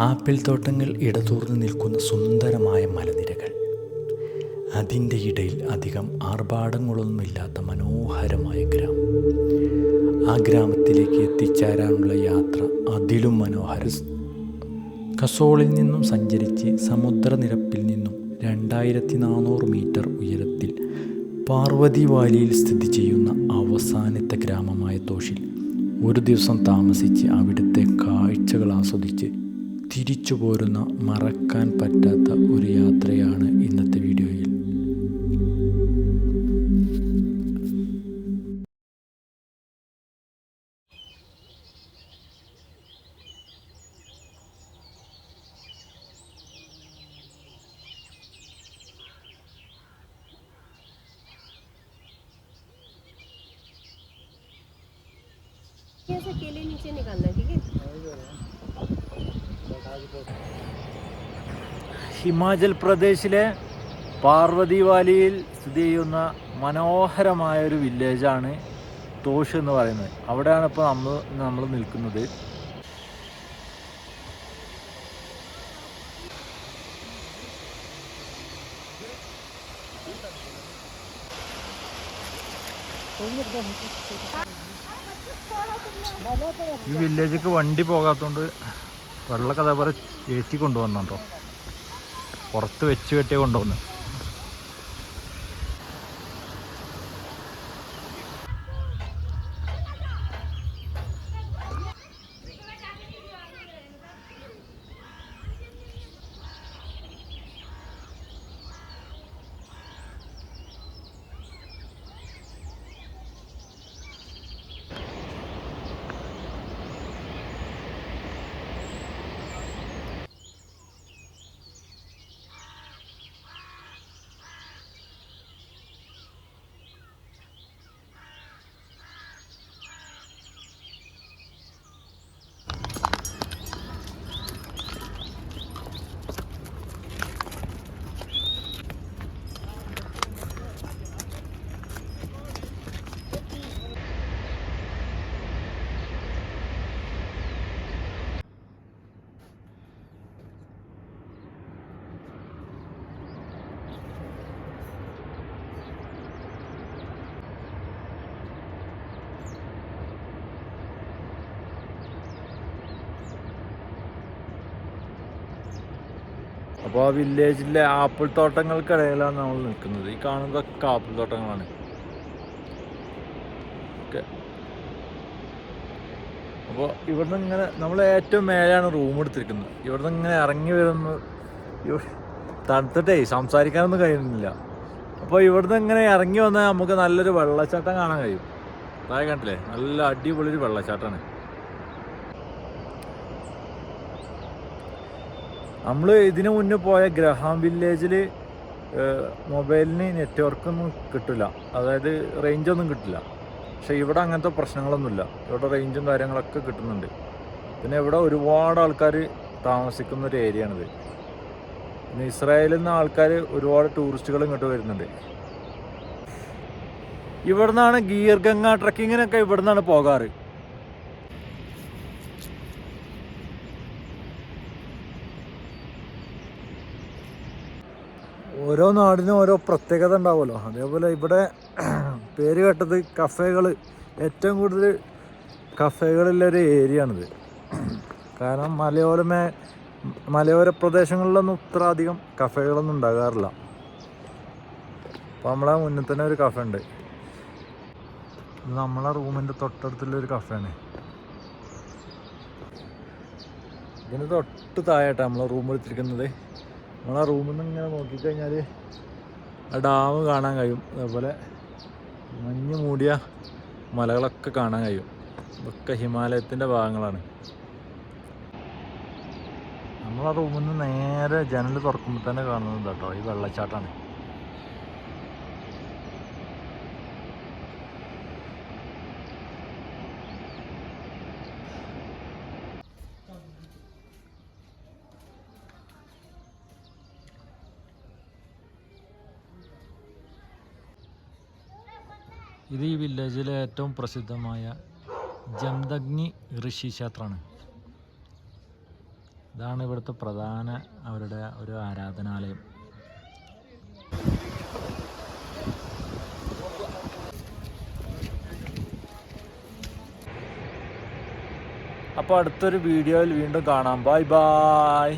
Apple തോട്ടങ്ങൾ ഇടതൂർന്ന് നിൽക്കുന്ന സുന്ദരമായ മലനിരകൾ, അതിൻ്റെ ഇടയിൽ അധികം ആർഭാടങ്ങളൊന്നുമില്ലാത്ത മനോഹരമായ ഗ്രാമം. ആ ഗ്രാമത്തിലേക്ക് എത്തിച്ചേരാനുള്ള യാത്ര അതിലും മനോഹരം. കസോളിൽ നിന്നും സഞ്ചരിച്ച് സമുദ്രനിരപ്പിൽ നിന്നും 2400 മീറ്റർ ഉയരത്തിൽ പാർവതി വാലിയിൽ സ്ഥിതി ചെയ്യുന്ന അവസാനത്തെ ഗ്രാമമായ തോഷിൽ ഒരു ദിവസം താമസിച്ച് അവിടുത്തെ കാഴ്ചകൾ ആസ്വദിച്ച് തിരിച്ചു പോരുന്ന മറക്കാൻ പറ്റാത്ത ഒരു യാത്രയാണ് ഇന്നത്തെ വീഡിയോയിൽ. केले नीचे निकालना, ठीक है? ഹിമാചൽ പ്രദേശിലെ പാർവതി വാലിയിൽ സ്ഥിതി ചെയ്യുന്ന മനോഹരമായൊരു വില്ലേജാണ് തോഷ് എന്ന് പറയുന്നത്. അവിടെയാണ് ഇപ്പോൾ നമ്മൾ നിൽക്കുന്നത്. ഈ വില്ലേജിലേക്ക് വണ്ടി പോകാത്തതുകൊണ്ട് വെള്ളമൊക്കെ അതേപോലെ കയറ്റി കൊണ്ടുവന്നുണ്ടോ, പുറത്ത് വെച്ച് കെട്ടിയ കൊണ്ടുവന്ന്. അപ്പോൾ ആ വില്ലേജിലെ ആപ്പിൾ തോട്ടങ്ങൾക്കിടയിലാണ് നമ്മൾ നിൽക്കുന്നത്. ഈ കാണുന്നതൊക്കെ ആപ്പിൾ തോട്ടങ്ങളാണ്. ഓക്കെ, അപ്പോൾ ഇവിടുന്ന് ഇങ്ങനെ നമ്മൾ ഏറ്റവും മേലെയാണ് റൂം എടുത്തിരിക്കുന്നത്. ഇവിടുന്ന് ഇങ്ങനെ ഇറങ്ങി വരുന്ന തണുത്തിട്ടേ സംസാരിക്കാനൊന്നും കഴിയുന്നില്ല. അപ്പോൾ ഇവിടുന്ന് ഇങ്ങനെ ഇറങ്ങി വന്നാൽ നമുക്ക് നല്ലൊരു വെള്ളച്ചാട്ടം കാണാൻ കഴിയും. അതായത് കണ്ടില്ലേ, നല്ല അടിപൊളി ഒരു വെള്ളച്ചാട്ടമാണ്. നമ്മൾ ഇതിനു മുന്നേ പോയ ഗ്രഹാം വില്ലേജിൽ മൊബൈലിന് നെറ്റ്വർക്കൊന്നും കിട്ടില്ല, അതായത് റേഞ്ചൊന്നും കിട്ടില്ല. പക്ഷേ ഇവിടെ അങ്ങനത്തെ പ്രശ്നങ്ങളൊന്നുമില്ല. ഇവിടെ റേഞ്ചും കാര്യങ്ങളൊക്കെ കിട്ടുന്നുണ്ട്. പിന്നെ ഇവിടെ ഒരുപാട് ആൾക്കാർ താമസിക്കുന്ന ഒരു ഏരിയയാണിത്. പിന്നെ ഇസ്രായേലിൽ നിന്ന് ആൾക്കാർ ഒരുപാട് ടൂറിസ്റ്റുകൾ ഇങ്ങോട്ട് വരുന്നുണ്ട്. ഇവിടെ നിന്നാണ് ഗീർഗംഗ ട്രക്കിങ്ങിനൊക്കെ ഇവിടെ നിന്നാണ് പോകാറ്. ഓരോ നാടിനും ഓരോ പ്രത്യേകത ഉണ്ടാവുമല്ലോ, അതേപോലെ ഇവിടെ പേര് കേട്ടത് കഫേകൾ, ഏറ്റവും കൂടുതൽ കഫേകളുള്ളൊരു ഏരിയ ആണിത്. കാരണം മലയോര പ്രദേശങ്ങളിലൊന്നും ഇത്ര അധികം കഫേകളൊന്നും ഉണ്ടാകാറില്ല. അപ്പോൾ നമ്മളെ മുന്നിൽ തന്നെ ഒരു കഫേ ഉണ്ട്. ഇത് നമ്മളെ റൂമിൻ്റെ തൊട്ടടുത്തുള്ളൊരു കഫേയാണ്. ഇതിന് തൊട്ട് താഴെയായിട്ടാണ് നമ്മളെ റൂം എടുത്തിരിക്കുന്നത്. നമ്മളാ റൂമിൽ നിന്ന് ഇങ്ങനെ നോക്കിക്കഴിഞ്ഞാൽ ആ ഡാം കാണാൻ കഴിയും. അതേപോലെ മഞ്ഞ് മൂടിയ മലകളൊക്കെ കാണാൻ കഴിയും. ഇതൊക്കെ ഹിമാലയത്തിൻ്റെ ഭാഗങ്ങളാണ്. നമ്മളാ റൂമിൽ നിന്ന് നേരെ ജനൽ തുറക്കുമ്പോൾ തന്നെ കാണുന്നത് കേട്ടോ ഈ വെള്ളച്ചാട്ടമാണ്. ഇത് ഈ വില്ലേജിലെ ഏറ്റവും പ്രസിദ്ധമായ ജംദഗ്നി ഋഷി ക്ഷേത്രമാണ്. ഇതാണ് ഇവിടുത്തെ പ്രധാന അവരുടെ ഒരു ആരാധനാലയം. അപ്പോൾ അടുത്തൊരു വീഡിയോയിൽ വീണ്ടും കാണാം. Bye bye.